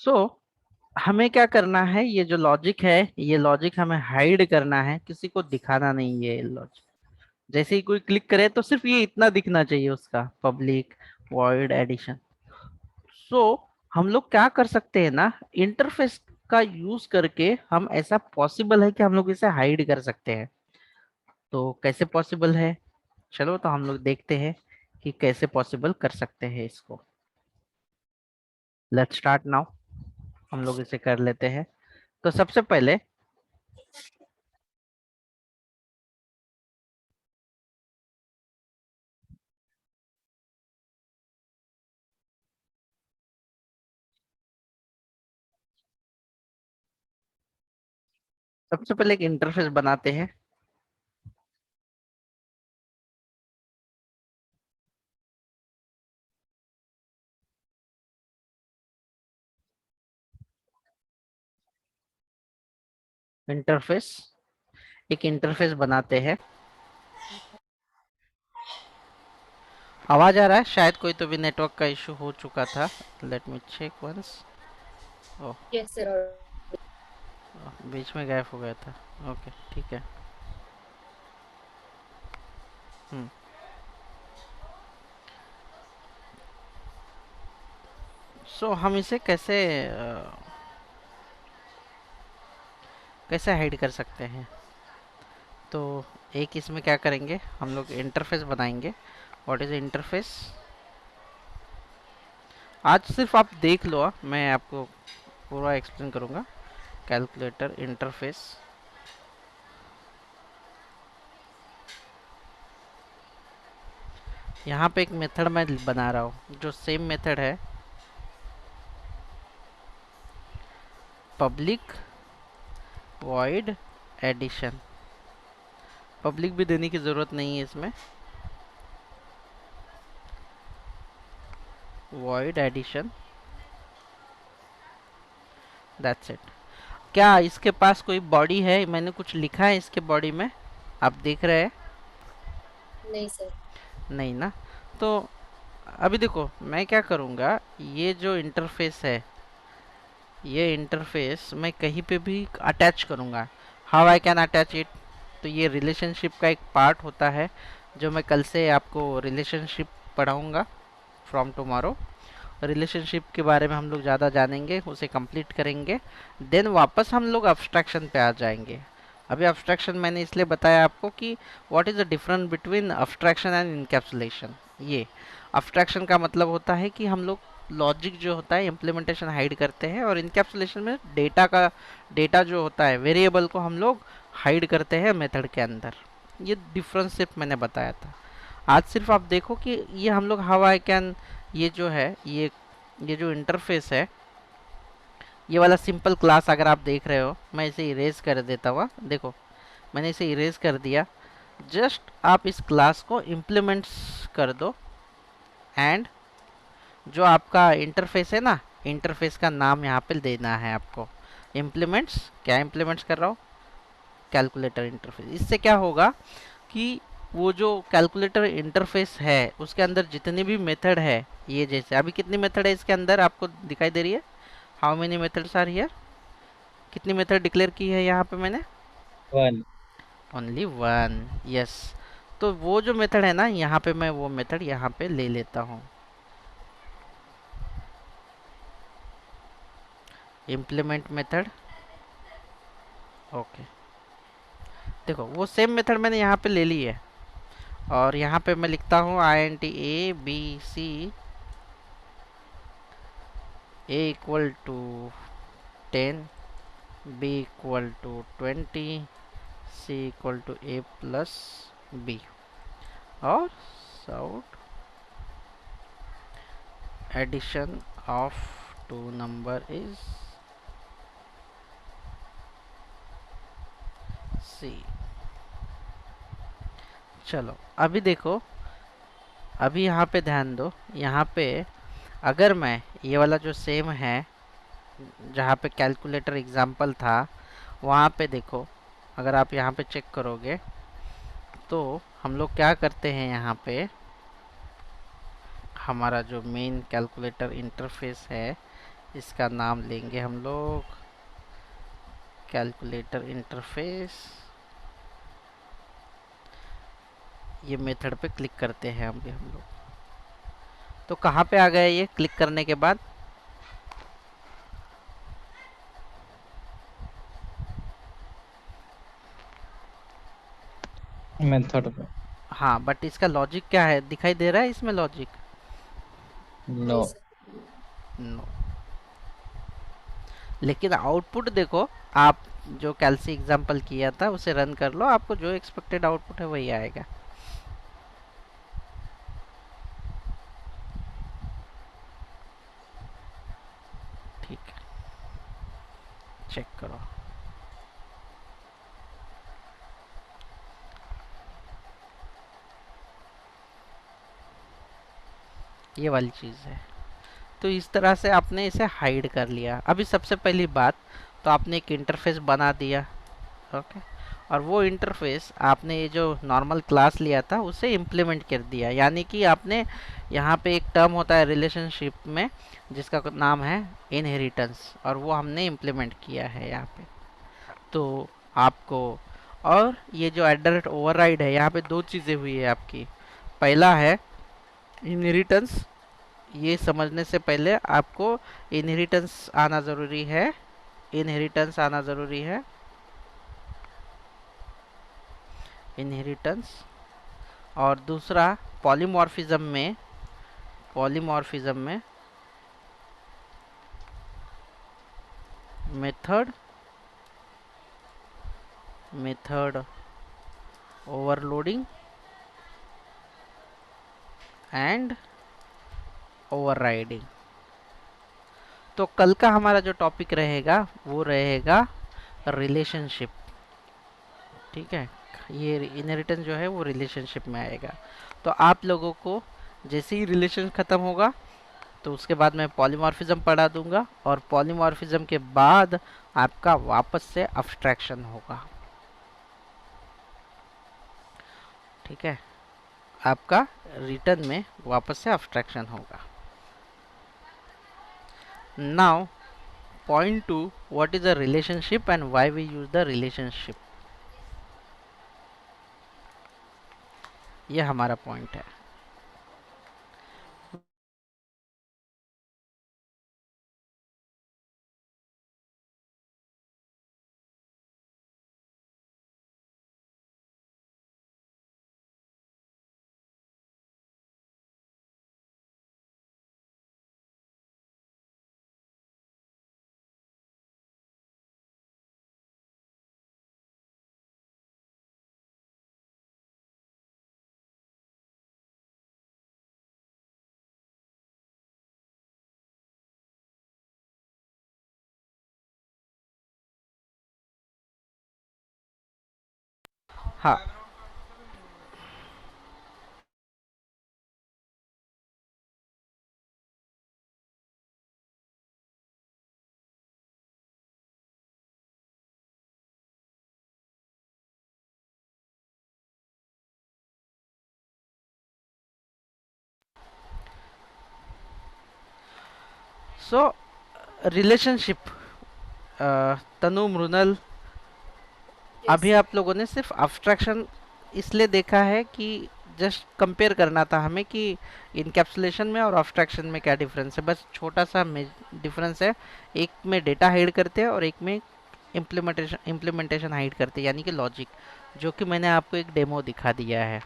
सो हमें क्या करना है, ये जो लॉजिक है ये लॉजिक हमें हाइड करना है, किसी को दिखाना नहीं है ये लॉजिक। जैसे ही कोई क्लिक करे तो सिर्फ ये इतना दिखना चाहिए उसका, पब्लिक वॉइड एडिशन। सो हम लोग क्या कर सकते हैं ना, इंटरफेस का यूज करके हम, ऐसा पॉसिबल है कि हम लोग इसे हाइड कर सकते हैं। तो कैसे पॉसिबल है, चलो तो हम लोग देखते हैं कि कैसे पॉसिबल कर सकते हैं इसको। Let's start now. हम लोग इसे कर लेते हैं। तो सबसे पहले एक इंटरफेस बनाते हैं। इंटरफेस, एक इंटरफेस बनाते हैं। आवाज आ रहा है? शायद कोई तो भी नेटवर्क का इशू हो चुका था। Let me check once. Oh, yes sir. बीच में गायब हो गया था। ओके, ठीक है। हम्म। सो हम इसे कैसे कैसे हाइड कर सकते हैं? तो एक इसमें क्या करेंगे, हम लोग इंटरफेस बनाएंगे। What is interface? आज सिर्फ आप देख लो, मैं आपको पूरा एक्सप्लेन करूंगा। Calculator interface. यहाँ पे एक मेथड मैं बना रहा हूँ जो सेम मेथड है, पब्लिक वॉइड एडिशन। पब्लिक भी देने की ज़रूरत नहीं है इसमें। Void addition, that's it. क्या इसके पास कोई बॉडी है? मैंने कुछ लिखा है इसके बॉडी में, आप देख रहे हैं? नहीं सर। नहीं ना। तो अभी देखो मैं क्या करूँगा, ये जो इंटरफेस है, ये इंटरफेस मैं कहीं पे भी अटैच करूँगा। How I can attach it? तो ये रिलेशनशिप का एक पार्ट होता है जो मैं कल से आपको रिलेशनशिप पढ़ाऊँगा, फ्रॉम टुमारो। रिलेशनशिप के बारे में हम लोग ज़्यादा जानेंगे, उसे कंप्लीट करेंगे। देन वापस हम लोग अब्स्ट्रैक्शन पे आ जाएंगे। अभी अब्स्ट्रैक्शन मैंने इसलिए बताया आपको कि what is the difference between abstraction and encapsulation. ये अब्स्ट्रैक्शन का मतलब होता है कि हम लोग लॉजिक जो होता है इम्प्लीमेंटेशन हाइड करते हैं, और इनकैप्सुलेशन में डेटा जो होता है वेरिएबल को हम लोग हाइड करते हैं मेथड के अंदर। ये डिफरेंस सिर्फ मैंने बताया था। आज सिर्फ आप देखो कि ये हम लोग हाउ आई कैन, ये जो है ये जो इंटरफेस है, ये वाला सिंपल क्लास अगर आप देख रहे हो, मैं इसे इरेज कर देता हुआ, देखो मैंने इसे इरेज कर दिया। जस्ट आप इस क्लास को इम्प्लीमेंट्स कर दो, एंड जो आपका इंटरफेस है ना, इंटरफेस का नाम यहाँ पे देना है आपको। इम्प्लीमेंट्स, क्या इम्प्लीमेंट्स कर रहा हूँ? Calculator interface. इससे क्या होगा कि वो जो कैलकुलेटर इंटरफेस है उसके अंदर जितने भी मेथड है, ये जैसे अभी कितनी मेथड है इसके अंदर आपको दिखाई दे रही है? How many methods are here? कितनी मेथड डिक्लेयर की है यहाँ पे मैंने? वन। Only one, yes. तो वो जो मेथड है ना, यहाँ पे मैं वो मेथड यहाँ पे ले लेता हूँ, इम्प्लीमेंट मेथड। ओके, देखो वो सेम मेथड मैंने यहाँ पे ले ली है, और यहाँ पे मैं लिखता हूँ INT A equal to 10, B equal to 20, C equal to A plus B, और sout addition of two number is C। चलो अभी देखो, अभी यहाँ पे ध्यान दो, यहाँ पे अगर मैं ये वाला जो सेम है जहाँ पे कैलकुलेटर एग्जाम्पल था, वहाँ पे देखो, अगर आप यहाँ पे चेक करोगे तो हम लोग क्या करते हैं, यहाँ पे हमारा जो मेन कैलकुलेटर इंटरफेस है इसका नाम लेंगे हम लोग कैलकुलेटर इंटरफेस। ये मेथड पे क्लिक करते हैं हम लोग। तो कहाँ पे आ गए ये क्लिक करने के बाद? मेथड पे। हाँ, बट इसका लॉजिक क्या है, दिखाई दे रहा है इसमें लॉजिक? नो। नहीं सर। नो। लेकिन आउटपुट देखो, आप जो कैलसी एग्जांपल किया था उसे रन कर लो, आपको जो एक्सपेक्टेड आउटपुट है वही आएगा। ठीक है, चेक करो। ये वाली चीज़ है। तो इस तरह से आपने इसे हाइड कर लिया। अभी सबसे पहली बात, तो आपने एक इंटरफेस बना दिया। ओके। और वो इंटरफेस आपने ये जो नॉर्मल क्लास लिया था उसे इम्प्लीमेंट कर दिया, यानी कि आपने यहाँ पे एक टर्म होता है रिलेशनशिप में जिसका नाम है इनहेरिटेंस, और वो हमने इम्प्लीमेंट किया है यहाँ पे। तो आपको, और ये जो एट ओवरराइड है, यहाँ पे दो चीज़ें हुई है आपकी। पहला है इनहेरिटेंस। ये समझने से पहले आपको इनहेरिटेंस आना ज़रूरी है। इनहेरिटेंस आना ज़रूरी है। इनहेरिटेंस। और दूसरा, पॉलीमॉर्फिज्म में, पॉलीमॉर्फिज्म में method, method overloading and overriding. तो कल का हमारा जो टॉपिक रहेगा वो रहेगा रिलेशनशिप। ठीक है, ये इनहेरिटेंस जो है वो रिलेशनशिप में आएगा। तो आप लोगों को जैसे ही रिलेशन ख़त्म होगा तो उसके बाद मैं पॉलीमॉर्फिज्म पढ़ा दूंगा, और पॉलीमॉर्फिज्म के बाद आपका वापस से अब्स्ट्रैक्शन होगा। ठीक है, आपका रिटर्न में वापस से अब्स्ट्रैक्शन होगा। Now point two, what is a relationship and why we use the relationship. ये हमारा पॉइंट है। हाँ, so relationship, Tanu, Mrinal, yes अभी सर। आप लोगों ने सिर्फ अब्स्ट्रैक्शन इसलिए देखा है कि जस्ट कंपेयर करना था हमें कि इनकैप्सुलेशन में और अब्स्ट्रैक्शन में क्या डिफरेंस है। बस छोटा सा डिफरेंस है, एक में डेटा हाइड करते हैं और एक में इम्प्लीमेंटेशन हाइड करते हैं, यानी कि लॉजिक, जो कि मैंने आपको एक डेमो दिखा दिया है।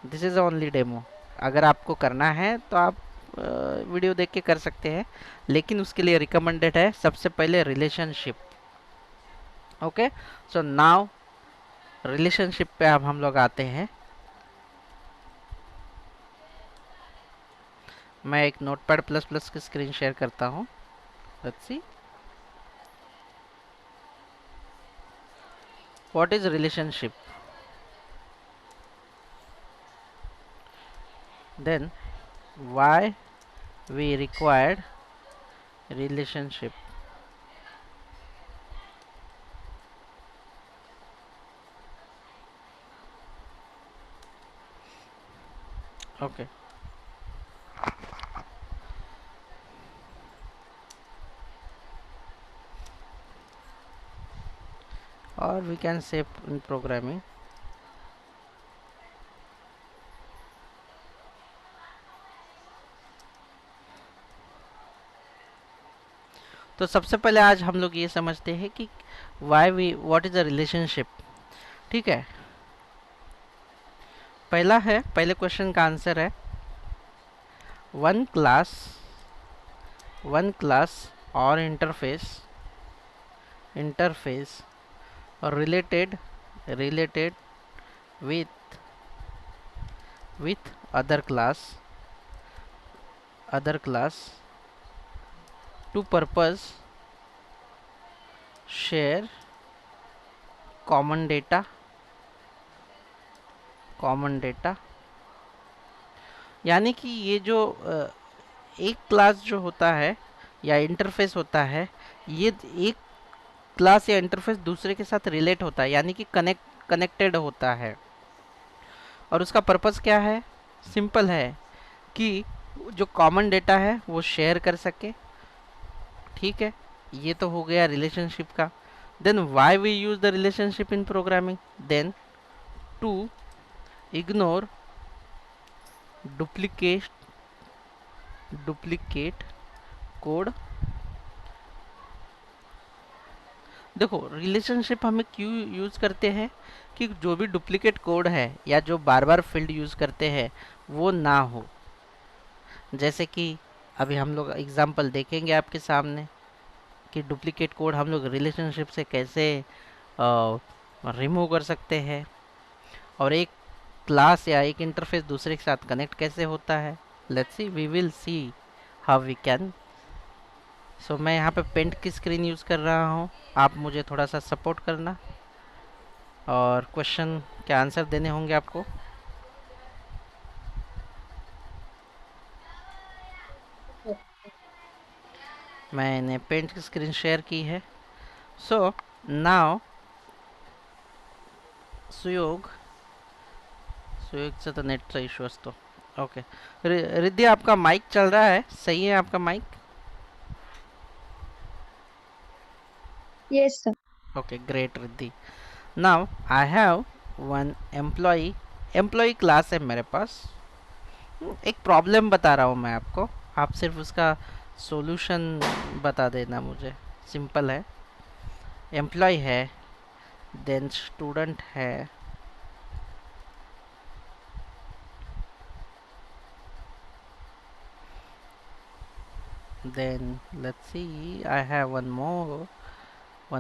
This is only demo. अगर आपको करना है तो आप वीडियो देख के कर सकते हैं, लेकिन उसके लिए रिकमेंडेड है सबसे पहले relationship. Okay, so now relationship पे अब हम लोग आते हैं। मैं एक नोटपैड प्लस प्लस की स्क्रीन शेयर करता हूँ। Let's see what is relationship, then why we required relationship. Okay, or we can say in programming. तो सबसे पहले आज हम लोग ये समझते हैं कि व्हाट इज द रिलेशनशिप। ठीक है, पहले क्वेश्चन का आंसर है वन क्लास और interface related with other class to purpose share common data यानी कि ये जो एक क्लास जो होता है या इंटरफेस होता है, ये एक क्लास या इंटरफेस दूसरे के साथ रिलेट होता है, यानी कि कनेक्टेड होता है। और उसका पर्पस क्या है? सिंपल है कि जो कॉमन डेटा है वो शेयर कर सके। ठीक है, ये तो हो गया रिलेशनशिप का। Then why we use the relationship in programming? Then to ignore duplicate code. देखो, रिलेशनशिप हमें क्यों यूज करते हैं कि जो भी डुप्लीकेट कोड है या जो बार बार फील्ड यूज करते हैं वो ना हो। जैसे कि अभी हम लोग एग्जांपल देखेंगे आपके सामने कि डुप्लीकेट कोड हम लोग रिलेशनशिप से कैसे रिमूव कर सकते हैं, और एक क्लास या एक इंटरफेस दूसरे के साथ कनेक्ट कैसे होता है। Let's see, we will see how we can. So मैं यहाँ पे पेंट की स्क्रीन यूज़ कर रहा हूँ, आप मुझे थोड़ा सा सपोर्ट करना, और क्वेश्चन के आंसर देने होंगे आपको। मैंने पेंट की स्क्रीन शेयर की है। सो नाउ सुयोग से तो नेट का इशू असतो। ओके, रिद्धि आपका माइक चल रहा है, सही है आपका mic? Yes, sir. Okay, great Riddhi. Now I have one employee class है मेरे पास। एक प्रॉब्लम बता रहा हूँ मैं आपको, आप सिर्फ उसका सॉल्यूशन बता देना मुझे। सिंपल है, एम्प्लॉय है, देन स्टूडेंट है, then let's see, I have one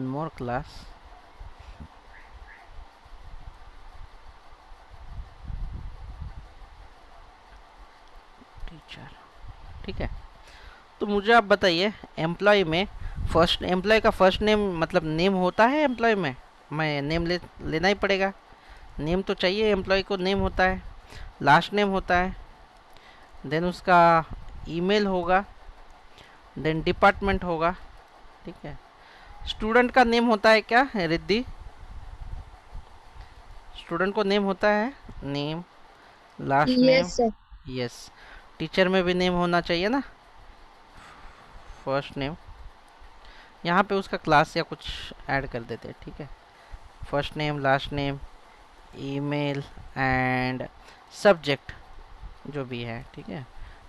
more class, teacher. ठीक है, तो मुझे आप बताइए, एम्प्लॉय में एम्प्लॉय का फर्स्ट नेम मतलब नेम होता है एम्प्लॉय में? मैं नेम लेना ही पड़ेगा, नेम तो चाहिए, एम्प्लॉय को नेम होता है, लास्ट नेम होता है, देन उसका ईमेल होगा, देन डिपार्टमेंट होगा। ठीक है, स्टूडेंट का नेम होता है क्या रिद्धि? स्टूडेंट को नेम होता है, name, last name. Yes, sir. Yes, teacher में भी नेम होना चाहिए ना, फर्स्ट नेम। यहाँ पे उसका क्लास या कुछ ऐड कर देते हैं। ठीक है, first name, last name, email and subject जो भी है। ठीक है,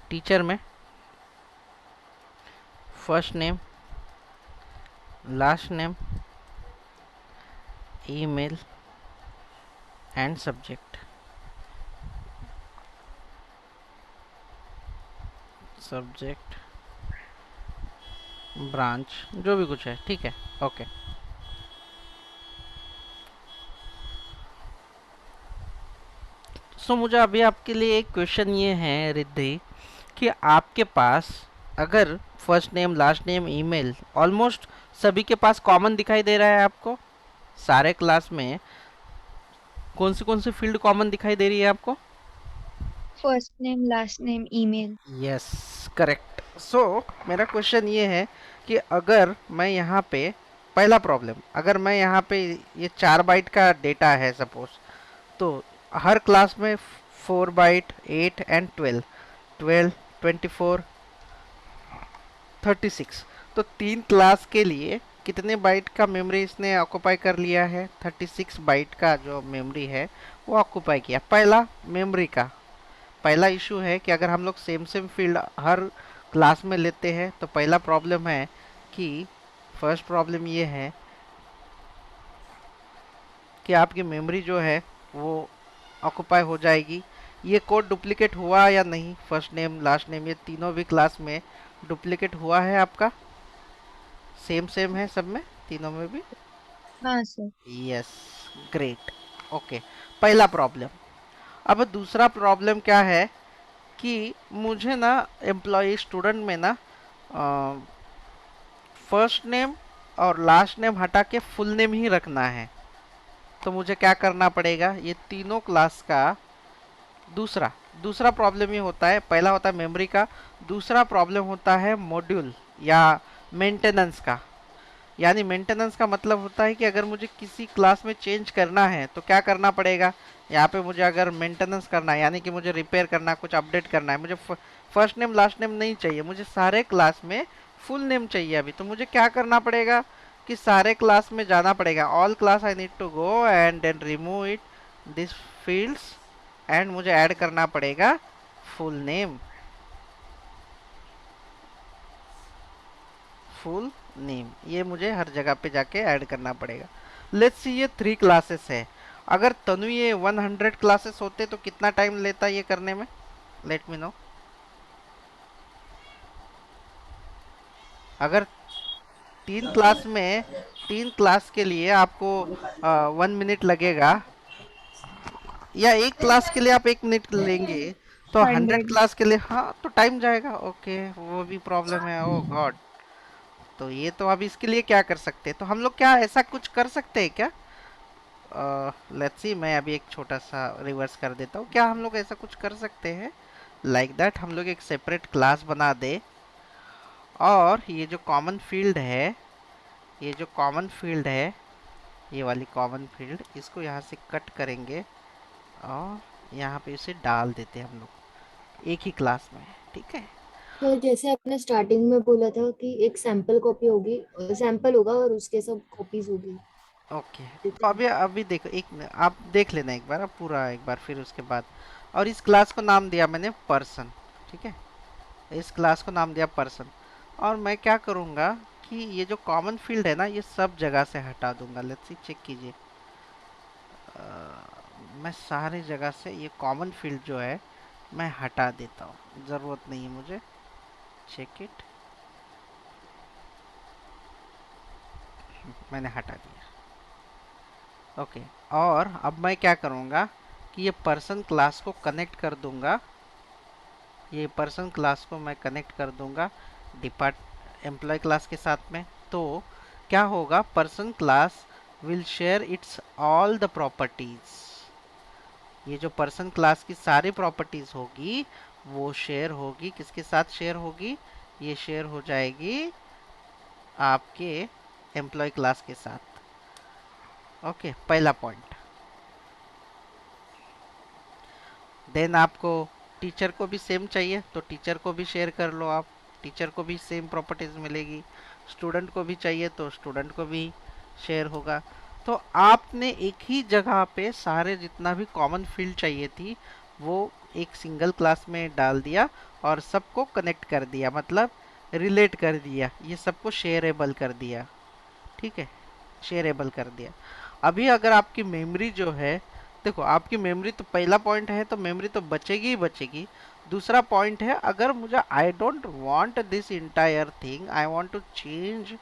टीचर में first name, last name, email and subject, branch, जो भी कुछ है। ठीक है, ओके। सो मुझे अभी आपके लिए एक क्वेश्चन ये है रिद्धि कि आपके पास अगर first name, last name, email almost सभी के पास कॉमन दिखाई दे रहा है आपको, सारे क्लास में कौन सी फील्ड कॉमन दिखाई दे रही है आपको? First name, last name, email. Yes, correct. So मेरा क्वेश्चन ये है कि अगर मैं यहाँ पे पहला प्रॉब्लम, अगर मैं यहाँ पे ये 4 बाइट का डेटा है सपोज, तो हर क्लास में 4 बाइट, 8 एंड 12, 24, 36, तो 3 क्लास के लिए कितने बाइट का मेमोरी इसने ऑक्यूपाई कर लिया है? 36 बाइट का जो मेमोरी है वो ऑक्यूपाई किया। पहला मेमोरी का पहला इशू है कि अगर हम लोग सेम सेम फील्ड हर क्लास में लेते हैं तो पहला प्रॉब्लम है कि फर्स्ट प्रॉब्लम ये है कि आपकी मेमोरी जो है वो ऑक्यूपाई हो जाएगी। ये कोड डुप्लीकेट हुआ या नहीं? फर्स्ट नेम लास्ट नेम ये तीनों भी क्लास में डुप्लीकेट हुआ है आपका? सेम सेम है सब में, तीनों में भी? हाँ सर। Yes, great, okay. पहला प्रॉब्लम। अब दूसरा प्रॉब्लम क्या है कि मुझे ना एम्प्लॉय स्टूडेंट में ना फर्स्ट नेम और लास्ट नेम हटा के फुल नेम ही रखना है। तो मुझे क्या करना पड़ेगा? ये तीनों क्लास का दूसरा दूसरा प्रॉब्लम ये होता है, पहला होता है मेमोरी का, दूसरा प्रॉब्लम होता है मॉड्यूल या मेंटेनेंस का। यानी मेंटेनेंस का मतलब होता है कि अगर मुझे किसी क्लास में चेंज करना है तो क्या करना पड़ेगा। यहाँ पे मुझे अगर मेंटेनेंस करना है यानी कि मुझे रिपेयर करना है, कुछ अपडेट करना है, मुझे फर्स्ट नेम लास्ट नेम नहीं चाहिए, मुझे सारे क्लास में फुल नेम चाहिए अभी। तो मुझे क्या करना पड़ेगा कि सारे क्लास में जाना पड़ेगा, all class I need to go and then remove it this fields and मुझे ऐड करना पड़ेगा फुल नेम। फुल नेम ये मुझे हर जगह पे जाके ऐड करना पड़ेगा। लेट्स सी ये 3 क्लासेस है। अगर तनु ये 100 क्लासेस होते तो कितना टाइम लेता ये करने में? Late me no. अगर 3 क्लास में 3 क्लास के लिए आपको 1 मिनट लगेगा या एक क्लास के लिए आप 1 मिनट लेंगे तो 100 100। क्लास के लिए हाँ तो टाइम जाएगा। ओके, वो भी प्रॉब्लम है। ओ गॉड, तो ये तो अब इसके लिए क्या कर सकते हैं? तो हम लोग क्या ऐसा कुछ कर सकते हैं क्या? लेट्स सी, मैं अभी एक छोटा सा रिवर्स कर देता हूँ। क्या हम लोग ऐसा कुछ कर सकते हैं लाइक दैट हम लोग एक सेपरेट क्लास बना दे और ये जो कॉमन फील्ड है, ये जो कॉमन फील्ड है, ये वाली कॉमन फील्ड इसको यहाँ से कट करेंगे और यहाँ पे इसे डाल देते हैं हम लोग एक ही क्लास में, ठीक है? तो जैसे आपने स्टार्टिंग में बोला था कि एक सैंपल कॉपी होगी, सैंपल होगा और उसके सब कॉपीज होगी। ओके, तो अभी अभी देखो, आप देख लेना एक बार, अब पूरा एक बार फिर उसके बाद। और इस क्लास को नाम दिया मैंने पर्सन, ठीक है? इस क्लास को नाम दिया पर्सन और मैं क्या करूँगा कि ये जो कॉमन फील्ड है ना ये सब जगह से हटा दूंगा। लेट्स सी, चेक कीजिए। मैं सारी जगह से ये कॉमन फील्ड जो है मैं हटा देता हूँ, ज़रूरत नहीं है मुझे। चेक इट, मैंने हटा दिया। ओके, और अब मैं क्या करूँगा कि ये पर्सन क्लास को कनेक्ट कर दूंगा, ये पर्सन क्लास को मैं कनेक्ट कर दूंगा एम्प्लॉय क्लास के साथ में। तो क्या होगा, person class will share its all the properties. ये जो पर्सन क्लास की सारी प्रॉपर्टीज होगी वो शेयर होगी, किसके साथ शेयर होगी? ये शेयर हो जाएगी आपके एम्प्लॉय क्लास के साथ। ओके, पहला पॉइंट। देन आपको टीचर को भी सेम चाहिए तो टीचर को भी शेयर कर लो आप, टीचर को भी सेम प्रॉपर्टीज मिलेगी। स्टूडेंट को भी चाहिए तो स्टूडेंट को भी शेयर होगा। तो आपने एक ही जगह पे सारे जितना भी कॉमन फील्ड चाहिए थी वो एक सिंगल क्लास में डाल दिया और सबको कनेक्ट कर दिया, मतलब रिलेट कर दिया, ये सबको शेयरेबल कर दिया, ठीक है? शेयरेबल कर दिया। अभी अगर आपकी मेमोरी जो है, देखो आपकी मेमोरी तो पहला पॉइंट है तो मेमोरी तो बचेगी ही बचेगी। दूसरा पॉइंट है, अगर मुझे I don't want this entire thing, I want to change,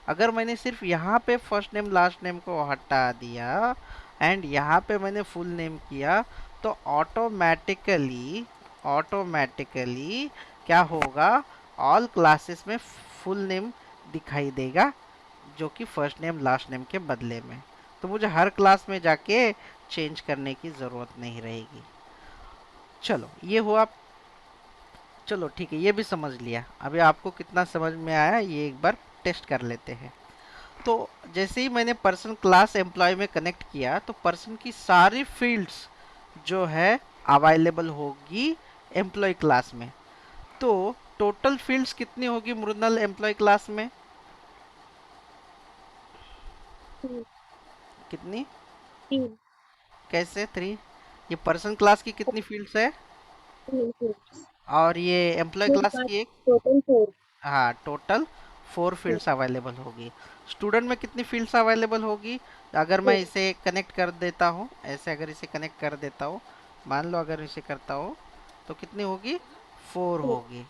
अगर मैंने सिर्फ यहाँ पे फर्स्ट नेम लास्ट नेम को हटा दिया एंड यहाँ पे मैंने फुल नेम किया तो ऑटोमेटिकली ऑटोमेटिकली क्या होगा, ऑल क्लासेस में फुल नेम दिखाई देगा जो कि फर्स्ट नेम लास्ट नेम के बदले में। तो मुझे हर क्लास में जाके चेंज करने की ज़रूरत नहीं रहेगी। चलो ये हुआ, चलो ठीक है, ये भी समझ लिया। अभी आपको कितना समझ में आया ये एक बार टेस्ट कर लेते हैं। तो जैसे ही मैंने पर्सन क्लास एम्प्लॉय में कनेक्ट किया तो पर्सन की सारी फील्ड्स जो है अवेलेबल होगी एम्प्लॉय क्लास में। तो टोटल फील्ड्स कितनी होगी मृदनल एम्प्लॉय क्लास में? कितनी? तीन कैसे 3? ये पर्सन क्लास की कितनी फील्ड्स है? और ये एम्प्लॉय क्लास की एक? टोटल 4 हाँ, टोटल 4 फील्ड्स अवेलेबल होगी। स्टूडेंट में कितनी फील्ड्स अवेलेबल होगी? अगर मैं इसे कनेक्ट कर देता हूँ ऐसे, अगर इसे कनेक्ट कर देता हूँ, मान लो अगर इसे करता हूँ तो कितनी होगी? 4 होगी।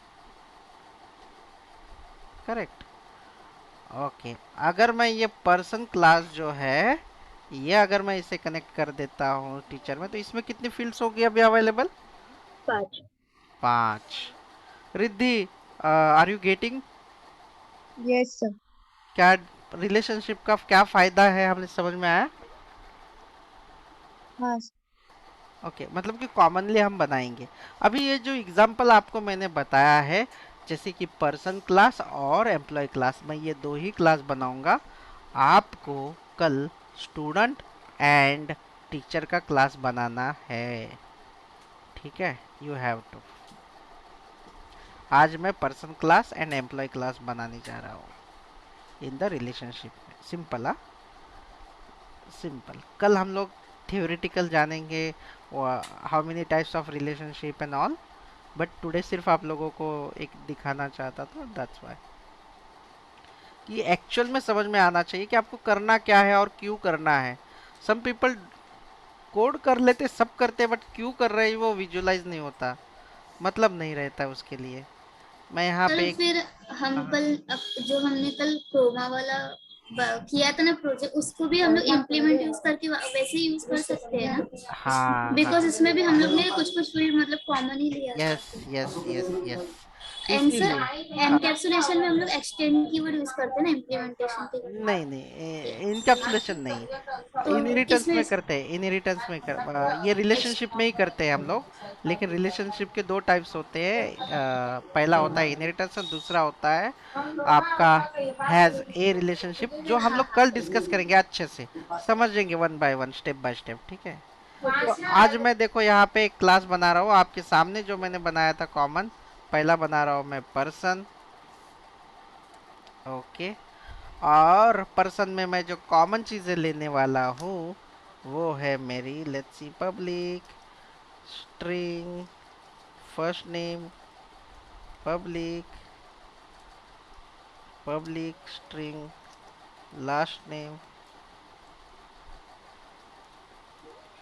करेक्ट। ओके, अगर मैं ये पर्सन क्लास जो है, ये अगर मैं इसे कनेक्ट कर देता हूँ टीचर में, तो इसमें कितनी फील्ड्स होगी अभी available? 5 5। Riddhi, are you getting? Yes sir क्या रिलेशनशिप का क्या फायदा है, हमें समझ में आया? हाँ ओके, मतलब कि कॉमनली हम बनाएंगे। अभी ये जो एग्जांपल आपको मैंने बताया है, जैसे कि पर्सन क्लास और एम्प्लॉय क्लास, मैं ये दो ही क्लास बनाऊंगा। आपको कल स्टूडेंट एंड टीचर का क्लास बनाना है। ठीक है, यू हैव टू। आज मैं person class and employee class बनाने जा रहा हूँ इन द रिलेशनशिप में। सिंपल, हाँ, सिंपल। कल हम लोग थियोरेटिकल जानेंगे, how many types of relationship and all, but today सिर्फ आप लोगों को एक दिखाना चाहता था, दैट्स वाई। ये एक्चुअल में समझ में आना चाहिए कि आपको करना क्या है और क्यों करना है। सम पीपल कोड कर लेते, सब करते, बट क्यों कर रहे हैं वो विजुअलाइज नहीं होता, मतलब नहीं रहता उसके लिए। मैं यहाँ कल पे एक, फिर हम हाँ कल जो हमने कल क्रोमा वाला किया था ना प्रोजेक्ट, उसको भी हम लोग इम्प्लीमेंट यूज करके वैसे यूज कर सकते हैं ना, हाँ हाँ, बिकॉज इसमें भी हम लोग ने कुछ कुछ फील्ड मतलब कॉमन ही लिया था। Yes yes yes yes, and sir इसीलिए। हाँ, एनकैप्सुलेशन में हम लोग एक्सटेंड कीवर्ड यूज करते हैं ना इम्प्लीमेंटेशन के लिए। नहीं नहीं, इनकैप्सुलेशन नहीं, तो इनहेरिटेंस किसमें में करते हैं, इनहेरिटेंस में ये रिलेशनशिप में ही करते हैं हम लोग। लेकिन रिलेशनशिप के दो टाइप्स होते हैं, पहला होता है इनहेरिटेंस और दूसरा होता है आपका हैज ए रिलेशनशिप, जो हम लोग कल डिस्कस करेंगे अच्छे से, समझेंगे one by one, step by step. ठीक है, तो आज मैं देखो यहाँ पे एक क्लास बना रहा हूँ आपके सामने, जो मैंने बनाया था कॉमन। पहला बना रहा हूँ मैं पर्सन। ओके, और पर्सन में मैं जो कॉमन चीज़ें लेने वाला हूँ वो है मेरी, let's see, public string, first name, public, public string, last name,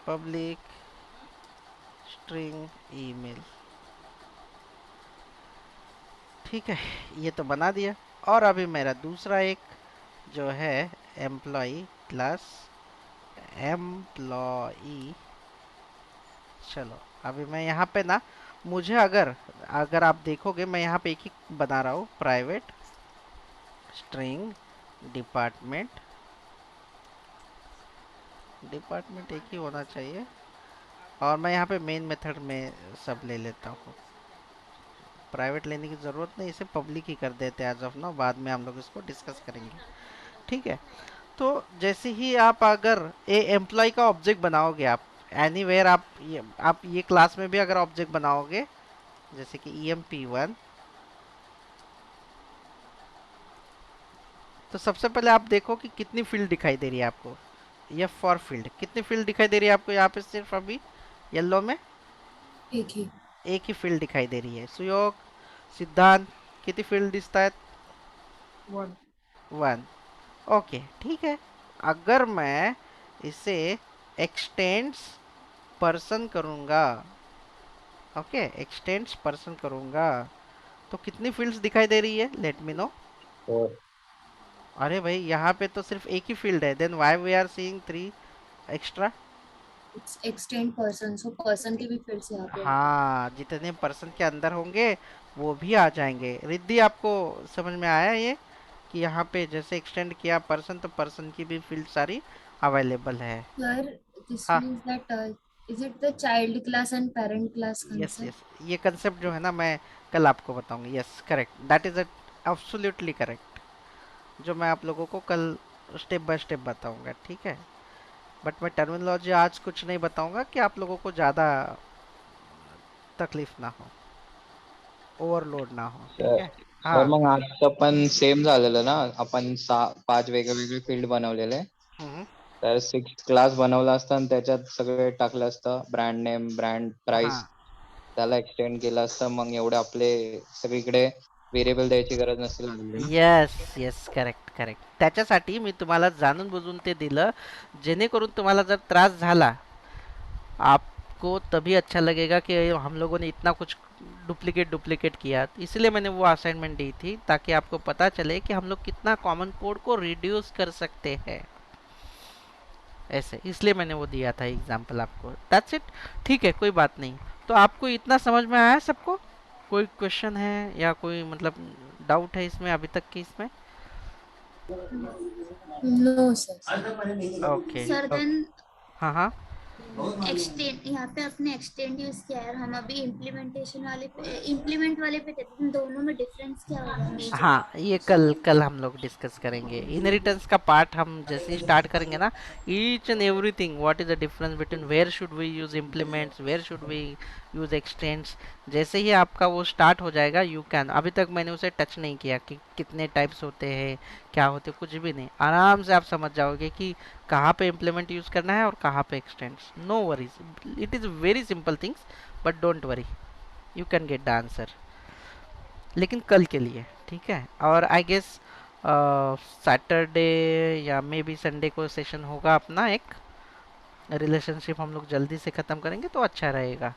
public string, email. ठीक है, ये तो बना दिया। और अभी मेरा दूसरा एक जो है एम्प्लॉई क्लास, एम्प्लॉई। चलो, अभी मैं यहाँ पे ना, मुझे अगर अगर आप देखोगे मैं यहाँ पे एक ही बना रहा हूँ, प्राइवेट स्ट्रिंग डिपार्टमेंट। डिपार्टमेंट एक ही होना चाहिए, और मैं यहाँ पे मेन मेथड में सब ले लेता हूँ। प्राइवेट लेने की ज़रूरत नहीं, इसे पब्लिक ही कर देते हैं एज ऑफ नाउ, बाद में हम लोग इसको डिस्कस करेंगे। ठीक है, तो जैसे ही आप अगर ए एम्प्लॉय का ऑब्जेक्ट बनाओगे, आप एनीवेयर, आप ये क्लास में भी अगर ऑब्जेक्ट बनाओगे, जैसे कि emp1, तो सबसे पहले आप देखो कि कितनी फील्ड दिखाई दे रही है आपको। ये फॉर फील्ड कितनी फील्ड दिखाई दे रही है आपको यहाँ पे? सिर्फ अभी येलो में एक ही एक ही फील्ड दिखाई दे रही है। सुयोग, सिद्धांत, कितनी फील्ड दिखता है? 1। ओके, ठीक है। अगर मैं इसे एक्सटेंड्स पर्सन करूँगा, ओके, एक्सटेंड्स पर्सन करूँगा, तो कितनी फील्ड्स दिखाई दे रही है? Let me know. फोर। अरे भाई, यहाँ पे तो सिर्फ एक ही फील्ड है, then why we are seeing 3 extra? Extend person, so person के भी फील्ड्स यहाँ पे आते हैं। हाँ, जितने पर्सन के अंदर होंगे वो भी आ जाएंगे। रिद्धि, आपको समझ में आया ये कि यहाँ पे जैसे एक्सटेंड किया पर्सन, तो पर्सन की भी फील्ड सारी अवेलेबल है? सर दिस हाँ, means that is it the child class and parent class yes concept? Yes, ये कंसेप्ट जो है ना, मैं कल आपको बताऊंगा। Yes, correct, that is absolutely correct, जो मैं आप लोगों को कल स्टेप बाय स्टेप बताऊंगा। ठीक है, बट मैं टर्मिनोलॉजी आज कुछ नहीं बताऊंगा कि आप लोगों को ज़्यादा तकलीफ ना हो, ओवरलोड ना हो। ठीक सर है, सर हाँ। मग आज पण सेम झालेलं ना, आपण 5 वेगळे वेगळे फील्ड बनवलेले. तर 6 क्लास बनवला असता आणि त्याच्यात सगळे टाकलं असतं ब्रँड नेम ब्रँड प्राइस हाँ त्याला एक्सटेंड केलं असतं मग एवढे आपले सगळीकडे व्हेरिएबल द्यायची गरज नसती लागली. यस यस करेक्ट करेक्ट त्याच्यासाठी मी तुम्हाला जाणून बुजून ते दिलं जेणेकरून तुम्हाला जर त्रास झाला आपको तभी अच्छा लगेगा कि हम लोगों ने इतना कुछ डुप्लीकेट डुप्लीकेट किया इसलिए मैंने वो असाइनमेंट दी थी ताकि आपको पता चले कि हम लोग कितना कॉमन कोड को रिड्यूस कर सकते हैं ऐसे इसलिए मैंने वो दिया था एग्जाम्पल आपको दैट्स इट ठीक है कोई बात नहीं तो आपको इतना समझ में आया सबको कोई क्वेश्चन है या कोई मतलब डाउट है इसमें अभी तक की इसमें no sir. Okay sir then हाँ हाँ एक्सटेंड यहाँ पे आपने एक्सटेंड यूज किया है, हम अभी इम्प्लीमेंटेशन वाले पे इम्प्लीमेंट वाले पे थे, तो दोनों में डिफरेंस क्या होगा मेजर? हाँ ये कल कल हम लोग डिस्कस करेंगे इनहेरिटेंस का पार्ट हम जैसे ही स्टार्ट करेंगे ना each and everything what is the difference between where should we use implements where should we use extends जैसे ही आपका वो स्टार्ट हो जाएगा यू कैन अभी तक मैंने उसे टच नहीं किया कि कितने टाइप्स होते हैं क्या होते कुछ भी नहीं आराम से आप समझ जाओगे कि कहाँ पे इम्प्लीमेंट यूज करना है और कहाँ पे extends no worries it is very simple things but don't worry you can get the answer लेकिन कल के लिए ठीक है और आई गेस सैटरडे या मे बी संडे को सेशन होगा अपना एक रिलेशनशिप हम लोग जल्दी से ख़त्म करेंगे तो अच्छा रहेगा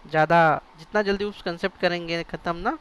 ज़्यादा जितना जल्दी उस कंसेप्ट करेंगे ख़त्म ना